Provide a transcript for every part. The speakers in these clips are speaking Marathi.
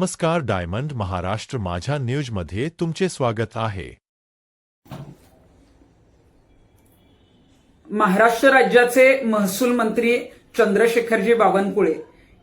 नमस्कार, डायमंड महाराष्ट्र माझ्या न्यूजमध्ये तुमचे स्वागत आहे. महाराष्ट्र राज्याचे महसूल मंत्री चंद्रशेखरजी बावनकुळे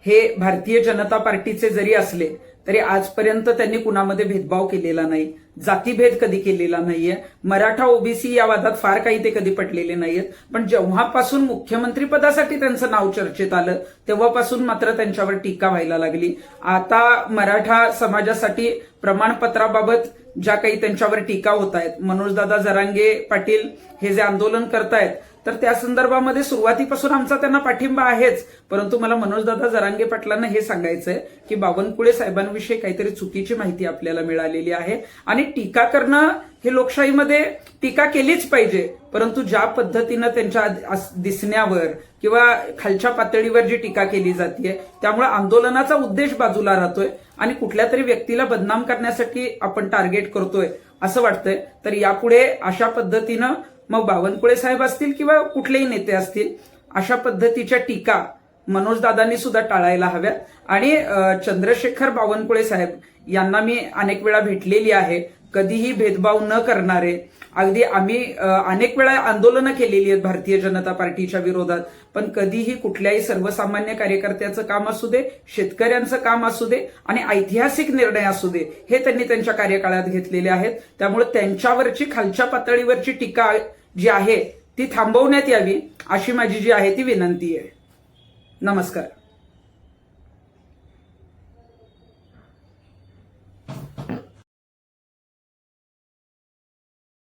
हे भारतीय जनता पार्टीचे जरी असले तरी आजपर्यंत त्यांनी कुणामध्ये भेदभाव केलेला नाही, जातीभेद कधी केलेला नाहीये. मराठा ओबीसी या वादात फार काही ते कधी पटलेले नाहीयेत. पण जेव्हापासून मुख्यमंत्री पदासाठी त्यांचं नाव चर्चेत आलं तेव्हापासून मात्र त्यांच्यावर टीका व्हायला लागली. आता मराठा समाजासाठी प्रमाणपत्राबाबत ज्या काही त्यांच्यावर टीका होत आहेत, मनोजदादा जरांगे पाटील हे जे आंदोलन करतायत तर त्या संदर्भामध्ये सुरुवातीपासून आमचा त्यांना पाठिंबा आहेच. परंतु मला मनोजदादा जरांगे पाटलांना हे सांगायचंय की बावनकुळे साहेबांविषयी काहीतरी चुकीची माहिती आपल्याला मिळालेली आहे आणि टीका करणं हे लोकशाहीमध्ये टीका केलीच पाहिजे. परंतु ज्या पद्धतीनं त्यांच्या दिसण्यावर किंवा खालच्या पातळीवर जी टीका केली जाते त्यामुळे आंदोलनाचा उद्देश बाजूला राहतोय आणि कुठल्या तरी व्यक्तीला बदनाम करण्यासाठी आपण टार्गेट करतोय असं वाटतंय. तर यापुढे अशा पद्धतीनं मग बावनकुळे साहेब असतील किंवा कुठलेही नेते असतील अशा पद्धतीच्या टीका मनोजदादांनी सुद्धा टाळायला हव्यात. आणि चंद्रशेखर बावनकुळे साहेब यांना मी अनेक वेळा भेटलेली आहे, कधीही भेदभाव न करणारे. अगदी आम्ही अनेक वेळा आंदोलनं केलेली आहेत भारतीय जनता पार्टीच्या विरोधात, पण कधीही कुठल्याही सर्वसामान्य कार्यकर्त्याचं काम असू दे, शेतकऱ्यांचं काम असू दे आणि ऐतिहासिक निर्णय असू दे हे त्यांनी त्यांच्या कार्यकाळात घेतलेले आहेत. त्यामुळे त्यांच्यावरची खालच्या पातळीवरची टीका जी आहे ती थांबवण्यात यावी अशी माझी जी आहे ती विनंती आहे. नमस्कार.